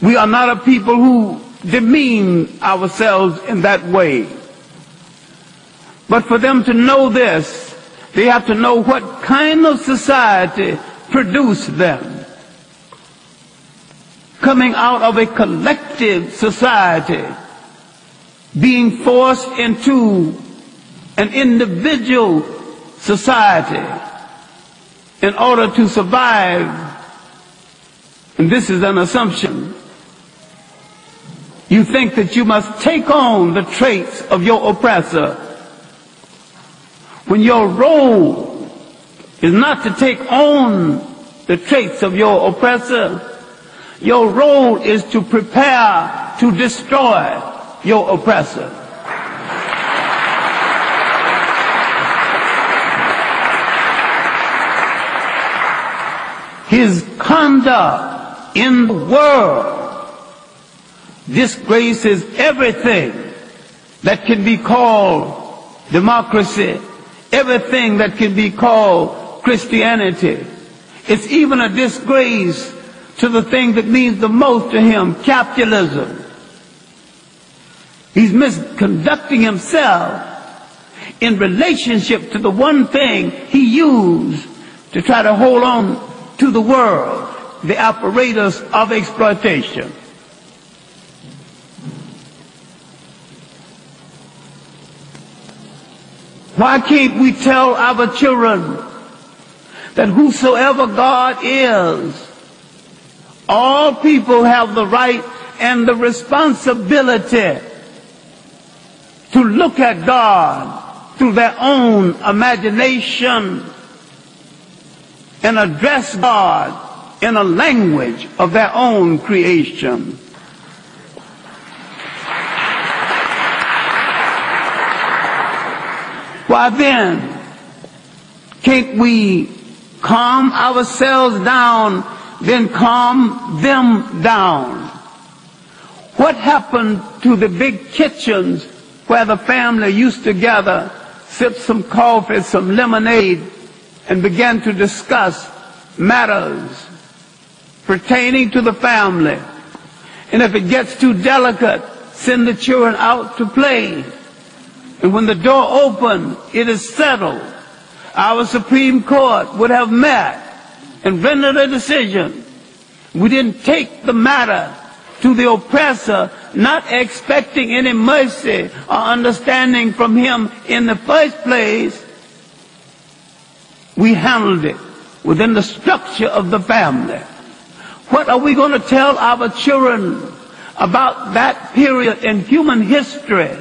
We are not a people who demean ourselves in that way. But for them to know this, they have to know what kind of society produced them. Coming out of a collective society, being forced into an individual society in order to survive. And this is an assumption. You think that you must take on the traits of your oppressor, when your role is not to take on the traits of your oppressor. Your role is to prepare to destroy your oppressor. His conduct in the world disgraces everything that can be called democracy, everything that can be called Christianity. It's even a disgrace to the thing that means the most to him, capitalism. He's misconducting himself in relationship to the one thing he used to try to hold on to the world, the apparatus of exploitation. Why can't we tell our children that whosoever God is, all people have the right and the responsibility to look at God through their own imagination and address God in a language of their own creation? Why then can't we calm ourselves down, then calm them down? What happened to the big kitchens where the family used to gather, sip some coffee, some lemonade, and began to discuss matters pertaining to the family? And if it gets too delicate, send the children out to play. And when the door opened, it is settled. Our Supreme Court would have met and rendered a decision. We didn't take the matter to the oppressor, not expecting any mercy or understanding from him in the first place. We handled it within the structure of the family. What are we going to tell our children about that period in human history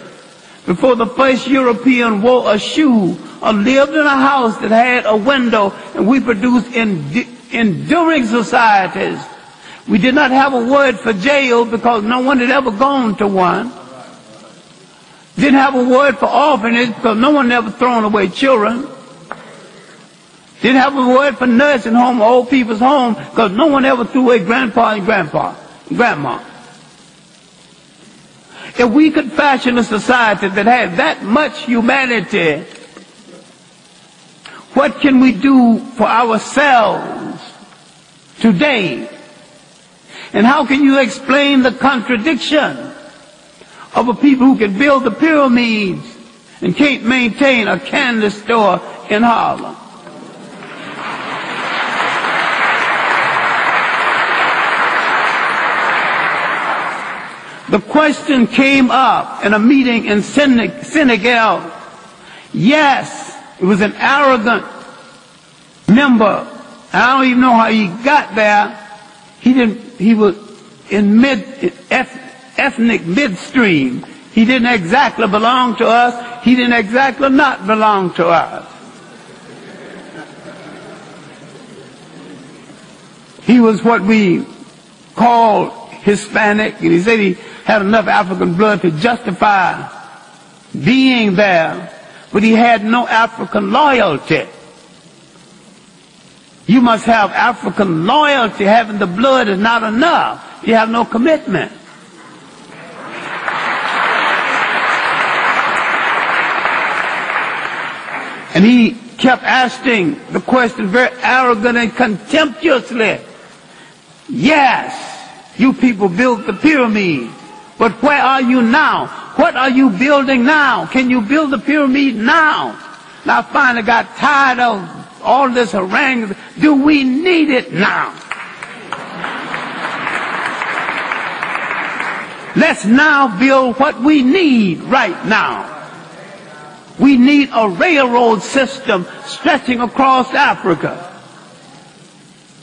before the first European wore a shoe or lived in a house that had a window, and we produced enduring societies? We did not have a word for jail because no one had ever gone to one. Didn't have a word for orphanage because no one ever thrown away children. Didn't have a word for nursing home or old people's home because no one ever threw away grandpa and grandma. If we could fashion a society that had that much humanity, what can we do for ourselves today? And how can you explain the contradiction of a people who can build the pyramids and can't maintain a candy store in Harlem? The question came up in a meeting in Senegal. Yes, it was an arrogant member. I don't even know how he got there. He was in ethnic midstream. He didn't exactly belong to us. He didn't exactly not belong to us. He was what we call Hispanic, and he said he had enough African blood to justify being there, but he had no African loyalty. You must have African loyalty. Having the blood is not enough. You have no commitment. And he kept asking the question very arrogant and contemptuously. Yes, You people built the pyramid. But where are you now? What are you building now? Can you build the pyramid now? Now I finally got tired of all this harangue. Do we need it now? Let's now build what we need right now. We need a railroad system stretching across Africa.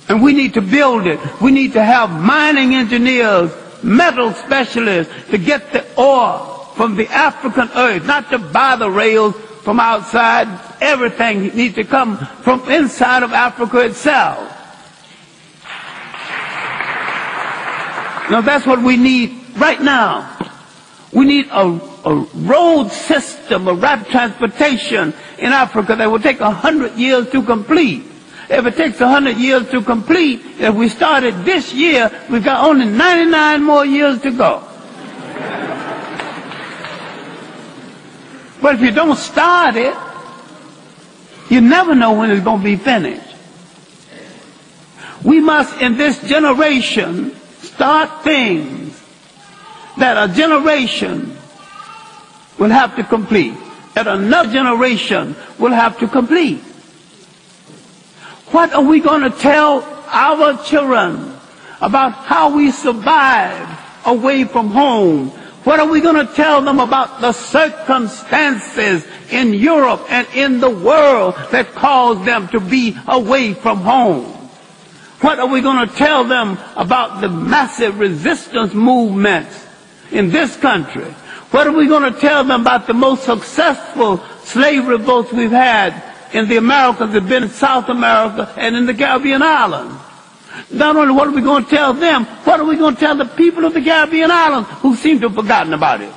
And we need to build it. We need to have mining engineers, metal specialists to get the ore from the African earth, not to buy the rails from outside. Everything needs to come from inside of Africa itself. Now that's what we need right now. We need a road system, a rapid transportation in Africa that will take 100 years to complete. If it takes 100 years to complete, if we started this year, we've got only 99 more years to go. But if you don't start it, you never know when it's going to be finished. We must, in this generation, start things that a generation will have to complete, that another generation will have to complete. What are we going to tell our children about how we survive away from home? What are we going to tell them about the circumstances in Europe and in the world that caused them to be away from home? What are we going to tell them about the massive resistance movements in this country? What are we going to tell them about the most successful slave revolts we've had in the Americas, have been in South America and in the Caribbean islands? Not only what are we going to tell them, what are we going to tell the people of the Caribbean islands who seem to have forgotten about it?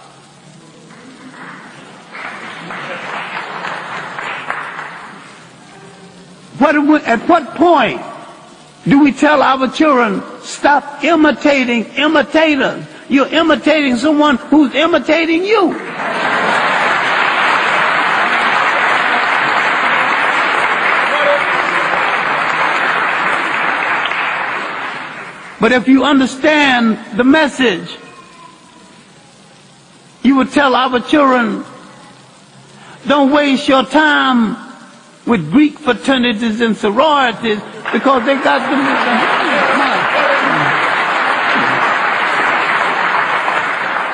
At what point do we tell our children, stop imitating imitators? You're imitating someone who's imitating you. But if you understand the message, you would tell our children, don't waste your time with Greek fraternities and sororities because they got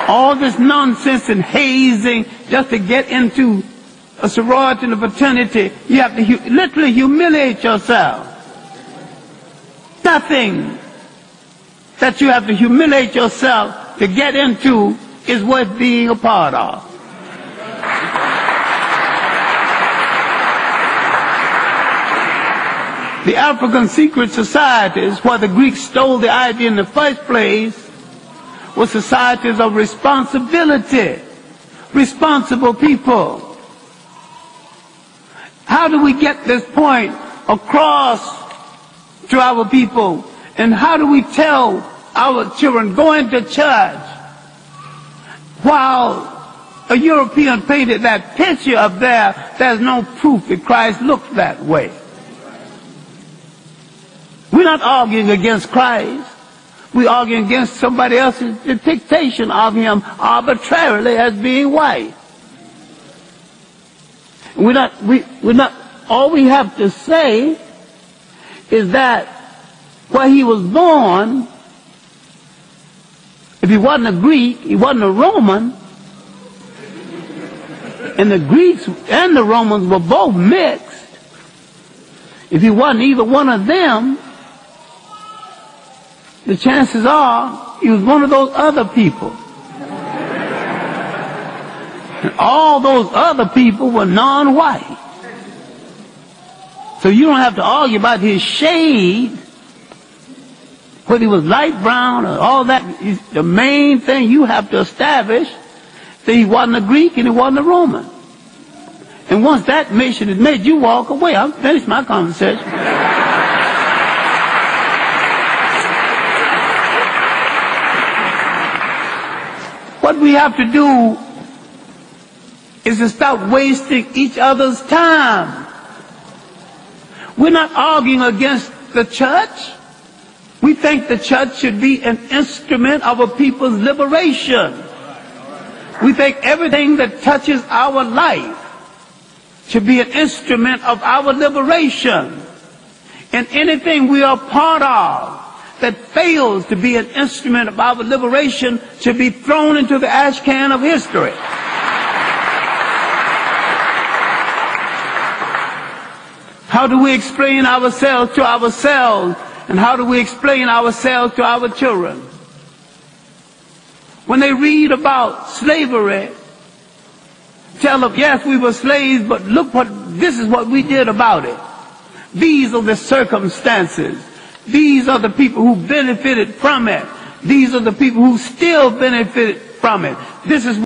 all this nonsense and hazing just to get into a sorority and a fraternity. You have to literally humiliate yourself. Nothing that you have to humiliate yourself to get into is worth being a part of. The African secret societies, where the Greeks stole the idea in the first place, were societies of responsibility, responsible people. How do we get this point across to our people? And how do we tell our children going to church while a European painted that picture up there? There's no proof that Christ looked that way. We're not arguing against Christ. We're arguing against somebody else's dictation of him arbitrarily as being white. We're not. All we have to say is that where he was born, if he wasn't a Greek, he wasn't a Roman, and the Greeks and the Romans were both mixed. If he wasn't either one of them, the chances are he was one of those other people. And all those other people were non-white. So you don't have to argue about his shade, whether he was light brown or all that. The main thing you have to establish that he wasn't a Greek and he wasn't a Roman. And once that mission is made, you walk away. I've finished my conversation. What we have to do is to stop wasting each other's time. We're not arguing against the church. We think the church should be an instrument of a people's liberation. We think everything that touches our life should be an instrument of our liberation. And anything we are part of that fails to be an instrument of our liberation should be thrown into the ash can of history. How do we explain ourselves to ourselves, and how do we explain ourselves to our children? When they read about slavery, tell them, yes, we were slaves, but look this is what we did about it. These are the circumstances. These are the people who benefited from it. These are the people who still benefit from it. This is